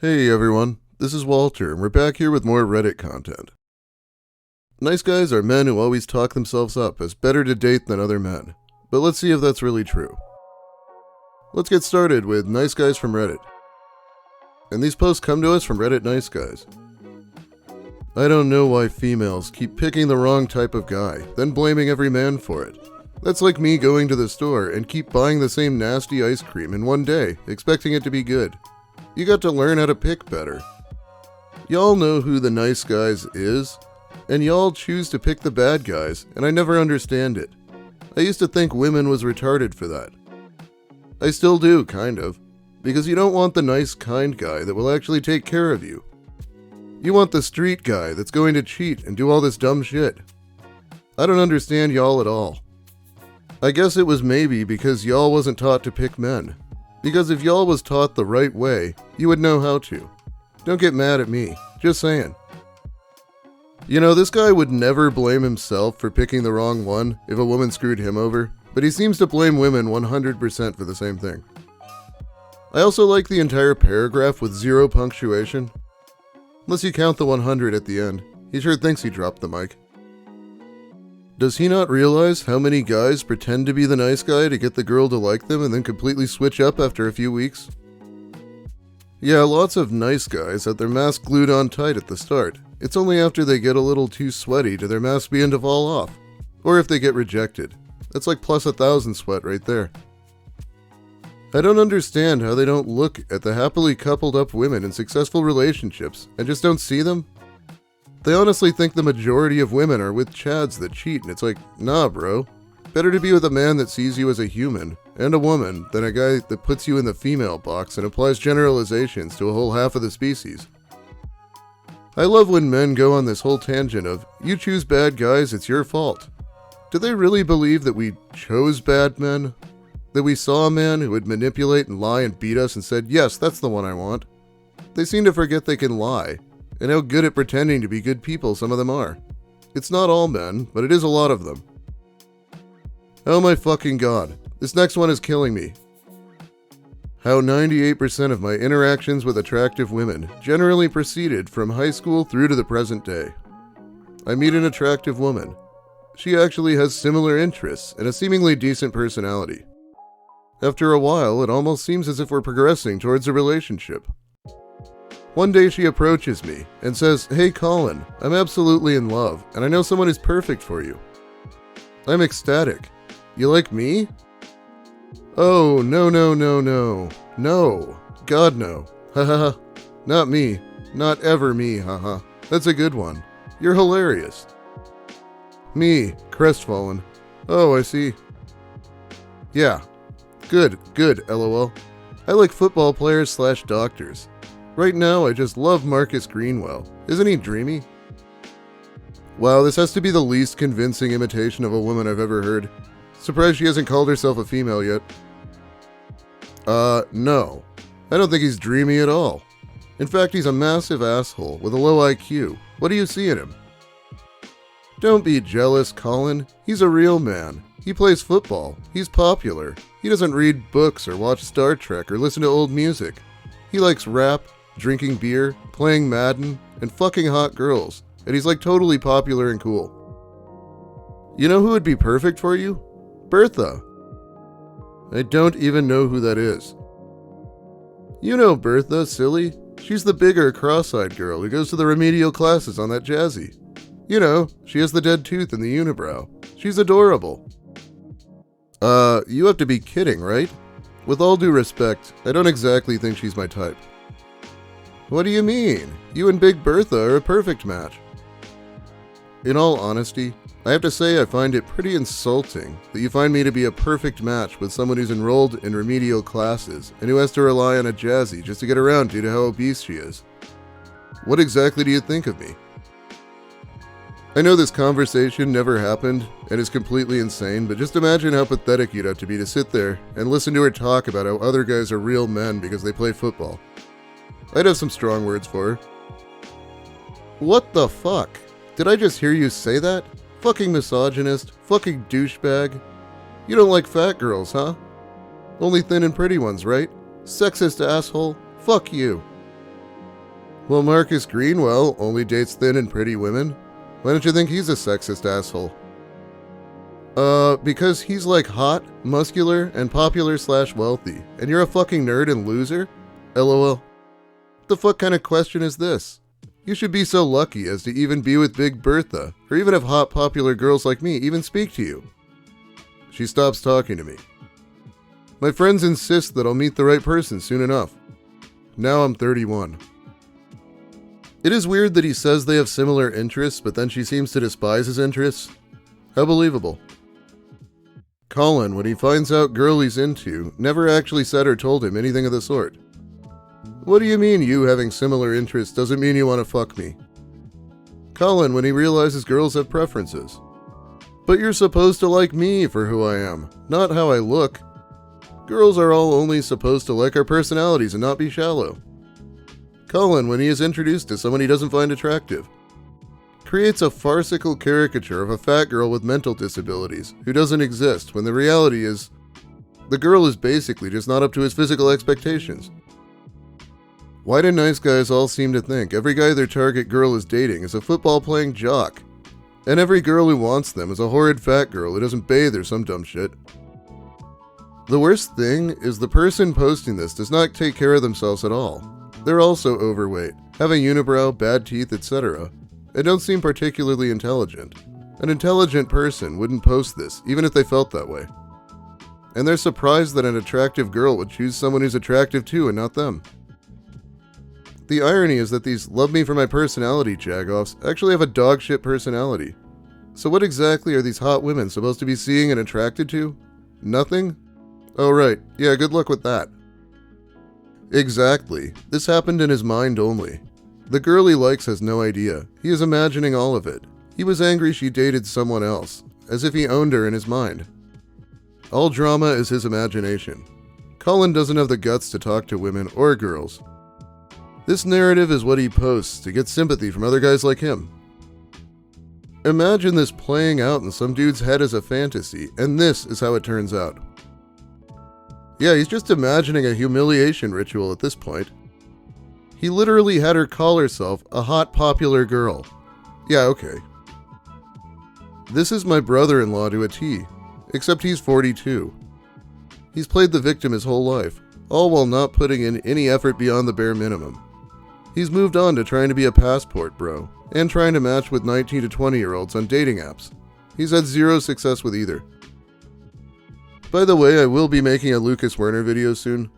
Hey everyone, this is Walter, and we're back here with more Reddit content. Nice guys are men who always talk themselves up as better to date than other men, but let's see if that's really true. Let's get started with Nice Guys from Reddit. And these posts come to us from Reddit Nice Guys. I don't know why females keep picking the wrong type of guy, then blaming every man for it. That's like me going to the store and keep buying the same nasty ice cream in one day, expecting it to be good. You got to learn how to pick better. Y'all know who the nice guys is, and y'all choose to pick the bad guys, and I never understand it. I used to think women was retarded for that. I still do, kind of, because you don't want the nice, kind guy that will actually take care of you. You want the street guy that's going to cheat and do all this dumb shit. I don't understand y'all at all. I guess it was maybe because y'all wasn't taught to pick men. Because if y'all was taught the right way, you would know how to. Don't get mad at me, just saying. You know, this guy would never blame himself for picking the wrong one if a woman screwed him over, but he seems to blame women 100% for the same thing. I also like the entire paragraph with zero punctuation. Unless you count the 100 at the end. He sure thinks he dropped the mic. Does he not realize how many guys pretend to be the nice guy to get the girl to like them and then completely switch up after a few weeks? Yeah, lots of nice guys have their mask glued on tight at the start. It's only after they get a little too sweaty do their masks begin to fall off. Or if they get rejected. That's like plus 1,000 sweat right there. I don't understand how they don't look at the happily coupled up women in successful relationships and just don't see them. They honestly think the majority of women are with chads that cheat, and it's like, nah bro. Better to be with a man that sees you as a human, and a woman, than a guy that puts you in the female box and applies generalizations to a whole half of the species. I love when men go on this whole tangent of, you choose bad guys, it's your fault. Do they really believe that we chose bad men? That we saw a man who would manipulate and lie and beat us and said, yes, that's the one I want? They seem to forget they can lie. And how good at pretending to be good people some of them are. It's not all men, but it is a lot of them. Oh my fucking god, this next one is killing me. How 98% of my interactions with attractive women generally proceeded from high school through to the present day. I meet an attractive woman. She actually has similar interests and a seemingly decent personality. After a while, it almost seems as if we're progressing towards a relationship. One day she approaches me and says, hey Colin, I'm absolutely in love, and I know someone is perfect for you. I'm ecstatic. You like me? Oh, no. No. God no. Haha. Not me. Not ever me, haha. That's a good one. You're hilarious. Me, crestfallen. Oh, I see. Yeah. Good, lol. I like football players / doctors. Right now, I just love Marcus Greenwell. Isn't he dreamy? Wow, this has to be the least convincing imitation of a woman I've ever heard. Surprised she hasn't called herself a female yet. No. I don't think he's dreamy at all. In fact, he's a massive asshole with a low IQ. What do you see in him? Don't be jealous, Colin. He's a real man. He plays football. He's popular. He doesn't read books or watch Star Trek or listen to old music. He likes rap, drinking beer, playing Madden, and fucking hot girls, and he's like totally popular and cool. You know who would be perfect for you? Bertha. I don't even know who that is. You know Bertha, silly. She's the bigger, cross-eyed girl who goes to the remedial classes on that Jazzy. You know, she has the dead tooth and the unibrow. She's adorable. You have to be kidding, right? With all due respect, I don't exactly think she's my type. What do you mean? You and Big Bertha are a perfect match. In all honesty, I have to say I find it pretty insulting that you find me to be a perfect match with someone who's enrolled in remedial classes and who has to rely on a Jazzy just to get around due to how obese she is. What exactly do you think of me? I know this conversation never happened and is completely insane, but just imagine how pathetic you'd have to be to sit there and listen to her talk about how other guys are real men because they play football. I'd have some strong words for her. What the fuck? Did I just hear you say that? Fucking misogynist. Fucking douchebag. You don't like fat girls, huh? Only thin and pretty ones, right? Sexist asshole. Fuck you. Well, Marcus Greenwell only dates thin and pretty women. Why don't you think he's a sexist asshole? Because he's like hot, muscular, and popular/wealthy, and you're a fucking nerd and loser? LOL. The fuck kind of question is this? You should be so lucky as to even be with Big Bertha, or even have hot, popular girls like me even speak to you. She stops talking to me. My friends insist that I'll meet the right person soon enough. Now I'm 31. It is weird that he says they have similar interests, but then she seems to despise his interests. How believable. Colin, when he finds out girl he's into, never actually said or told him anything of the sort. What do you mean you having similar interests doesn't mean you want to fuck me? Colin, when he realizes girls have preferences. But you're supposed to like me for who I am, not how I look. Girls are all only supposed to like our personalities and not be shallow. Colin, when he is introduced to someone he doesn't find attractive, creates a farcical caricature of a fat girl with mental disabilities who doesn't exist when the reality is the girl is basically just not up to his physical expectations. Why do nice guys all seem to think every guy their target girl is dating is a football-playing jock, and every girl who wants them is a horrid fat girl who doesn't bathe or some dumb shit? The worst thing is the person posting this does not take care of themselves at all. They're also overweight, have a unibrow, bad teeth, etc., and don't seem particularly intelligent. An intelligent person wouldn't post this, even if they felt that way. And they're surprised that an attractive girl would choose someone who's attractive too and not them. The irony is that these love me for my personality jagoffs actually have a dogshit personality. So what exactly are these hot women supposed to be seeing and attracted to? Nothing? Oh right, yeah, good luck with that. Exactly. This happened in his mind only. The girl he likes has no idea. He is imagining all of it. He was angry she dated someone else, as if he owned her in his mind. All drama is his imagination. Colin doesn't have the guts to talk to women or girls. This narrative is what he posts to get sympathy from other guys like him. Imagine this playing out in some dude's head as a fantasy, and this is how it turns out. Yeah, he's just imagining a humiliation ritual at this point. He literally had her call herself a hot, popular girl. Yeah, okay. This is my brother-in-law to a T, except he's 42. He's played the victim his whole life, all while not putting in any effort beyond the bare minimum. He's moved on to trying to be a passport bro, and trying to match with 19 to 20-year-olds on dating apps. He's had zero success with either. By the way, I will be making a Lucas Werner video soon.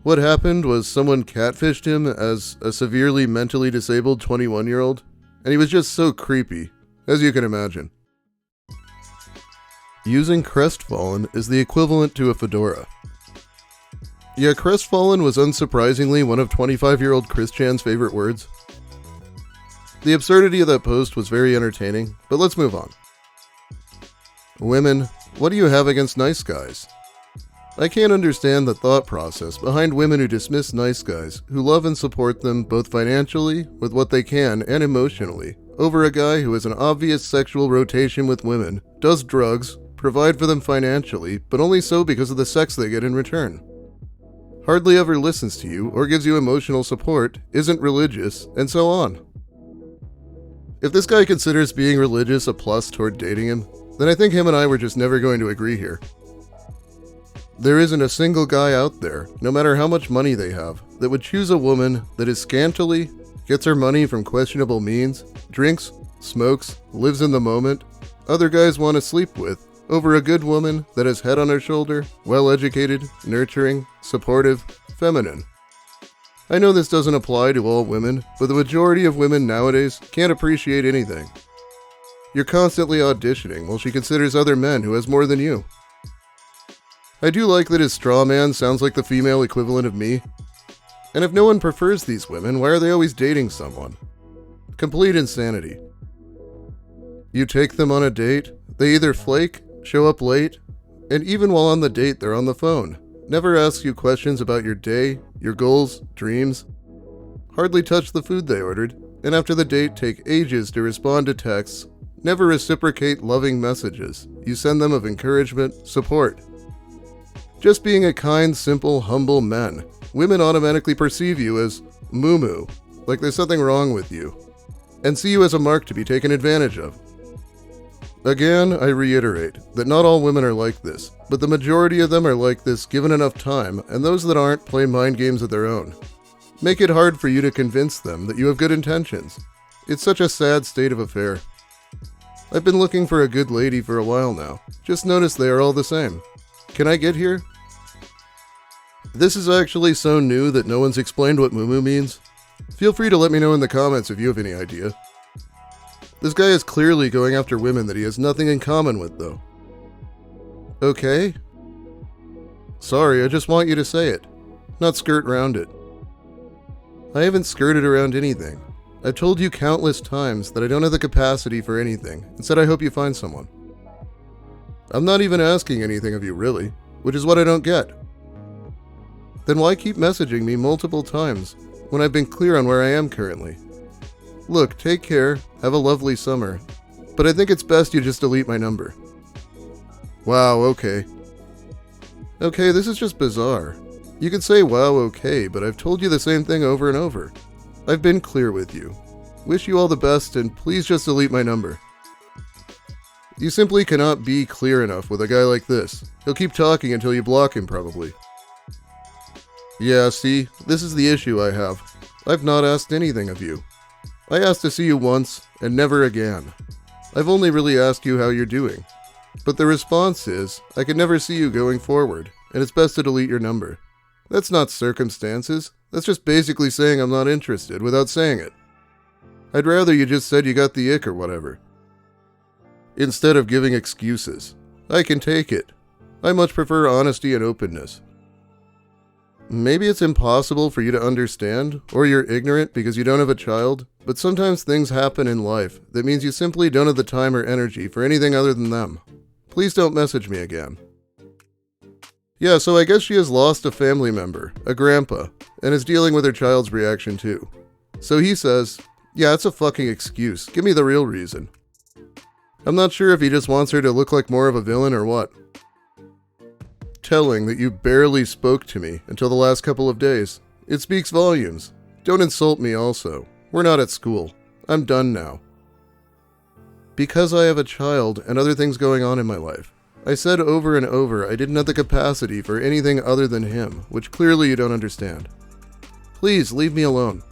What happened was someone catfished him as a severely mentally disabled 21-year-old, and he was just so creepy, as you can imagine. Using crestfallen is the equivalent to a fedora. Yeah, crestfallen was unsurprisingly one of 25-year-old Chris Chan's favorite words. The absurdity of that post was very entertaining, but let's move on. Women, what do you have against nice guys? I can't understand the thought process behind women who dismiss nice guys who love and support them both financially, with what they can, and emotionally, over a guy who has an obvious sexual rotation with women, does drugs, provide for them financially, but only so because of the sex they get in return. Hardly ever listens to you or gives you emotional support, isn't religious, and so on. If this guy considers being religious a plus toward dating him, then I think him and I were just never going to agree here. There isn't a single guy out there, no matter how much money they have, that would choose a woman that is scantily, gets her money from questionable means, drinks, smokes, lives in the moment, other guys want to sleep with, over a good woman that has head on her shoulder, well-educated, nurturing, supportive, feminine. I know this doesn't apply to all women, but the majority of women nowadays can't appreciate anything. You're constantly auditioning while she considers other men who has more than you. I do like that his straw man sounds like the female equivalent of me. And if no one prefers these women, why are they always dating someone? Complete insanity. You take them on a date, they either flake, show up late, and even while on the date they're on the phone. Never ask you questions about your day, your goals, dreams. Hardly touch the food they ordered, and after the date take ages to respond to texts. Never reciprocate loving messages you send them of encouragement, support. Just being a kind, simple, humble man, women automatically perceive you as moo-moo, like there's something wrong with you, and see you as a mark to be taken advantage of. Again, I reiterate that not all women are like this, but the majority of them are like this given enough time, and those that aren't play mind games of their own. Make it hard for you to convince them that you have good intentions. It's such a sad state of affair. I've been looking for a good lady for a while now. Just noticed they are all the same. Can I get here? This is actually so new that no one's explained what moo means. Feel free to let me know in the comments if you have any idea. This guy is clearly going after women that he has nothing in common with, though. Okay? Sorry, I just want you to say it, not skirt around it. I haven't skirted around anything. I've told you countless times that I don't have the capacity for anything, and said I hope you find someone. I'm not even asking anything of you, really, which is what I don't get. Then why keep messaging me multiple times when I've been clear on where I am currently? Look, take care, have a lovely summer, but I think it's best you just delete my number. Wow, okay. Okay, this is just bizarre. You could say wow, okay, but I've told you the same thing over and over. I've been clear with you. Wish you all the best, and please just delete my number. You simply cannot be clear enough with a guy like this. He'll keep talking until you block him, probably. Yeah, see, this is the issue I have. I've not asked anything of you. I asked to see you once, and never again. I've only really asked you how you're doing. But the response is, I can never see you going forward, and it's best to delete your number. That's not circumstances. That's just basically saying I'm not interested without saying it. I'd rather you just said you got the ick or whatever, instead of giving excuses. I can take it. I much prefer honesty and openness. Maybe it's impossible for you to understand, or you're ignorant because you don't have a child, but sometimes things happen in life that means you simply don't have the time or energy for anything other than them. Please don't message me again. Yeah, so I guess she has lost a family member, a grandpa, and is dealing with her child's reaction too. So he says, yeah, it's a fucking excuse. Give me the real reason. I'm not sure if he just wants her to look like more of a villain or what. Telling that you barely spoke to me until the last couple of days. It speaks volumes. Don't insult me also. We're not at school. I'm done now. Because I have a child and other things going on in my life. I said over and over I didn't have the capacity for anything other than him, which clearly you don't understand. Please, leave me alone.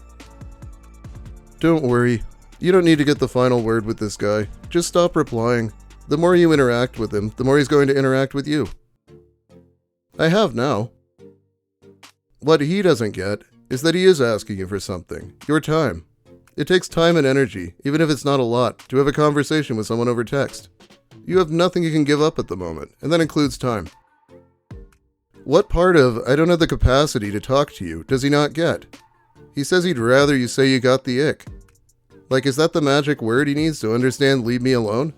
Don't worry. You don't need to get the final word with this guy. Just stop replying. The more you interact with him, the more he's going to interact with you. I have now. What he doesn't get is that he is asking you for something. Your time. It takes time and energy, even if it's not a lot, to have a conversation with someone over text. You have nothing you can give up at the moment, and that includes time. What part of I don't have the capacity to talk to you does he not get? He says he'd rather you say you got the ick. Like, is that the magic word he needs to understand leave me alone?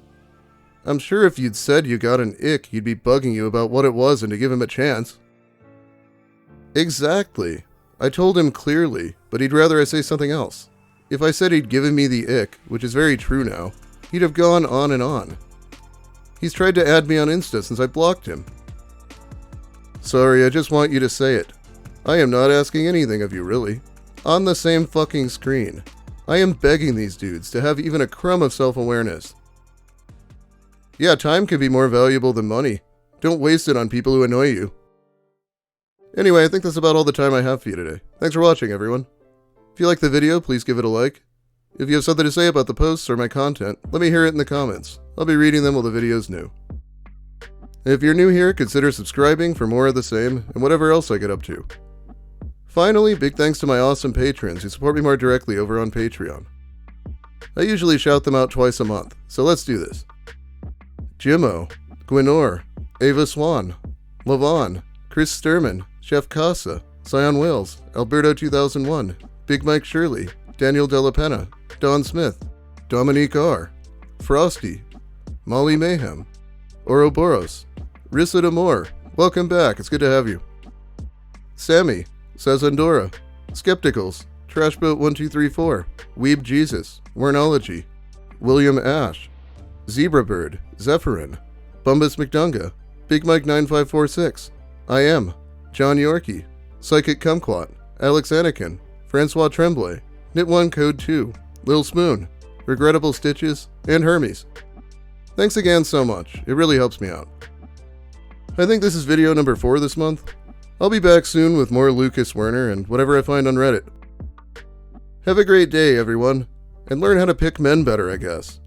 I'm sure if you'd said you got an ick, he'd be bugging you about what it was and to give him a chance. Exactly. I told him clearly, but he'd rather I say something else. If I said he'd given me the ick, which is very true now, he'd have gone on and on. He's tried to add me on Insta since I blocked him. Sorry, I just want you to say it. I am not asking anything of you, really. On the same fucking screen. I am begging these dudes to have even a crumb of self-awareness. Yeah, time can be more valuable than money. Don't waste it on people who annoy you. Anyway, I think that's about all the time I have for you today. Thanks for watching, everyone. If you liked the video, please give it a like. If you have something to say about the posts or my content, let me hear it in the comments. I'll be reading them while the video's new. If you're new here, consider subscribing for more of the same and whatever else I get up to. Finally, big thanks to my awesome patrons who support me more directly over on Patreon. I usually shout them out twice a month, so let's do this. Jimmo, Gwynor, Ava Swan, Lavon, Chris Sturman, Chef Casa, Sion Wales, Alberto 2001, Big Mike Shirley, Daniel Della Penna, Don Smith, Dominique R., Frosty, Molly Mayhem, Ouroboros, Rissa D'Amore, welcome back, it's good to have you. Sammy, Sazandora, Skepticals, Trashboat1234, Weeb Jesus, Wernology, William Ash, Zebrabird, Zephyrin, Bumbus McDunga, Big Mike 9546, I Am, John Yorkie, Psychic Kumquat, Alex Anakin, Francois Tremblay, Knit1 Code 2, Lil Spoon, Regrettable Stitches, and Hermes. Thanks again so much, it really helps me out. I think this is video number 4 this month. I'll be back soon with more Lucas Werner and whatever I find on Reddit. Have a great day, everyone, and learn how to pick men better, I guess.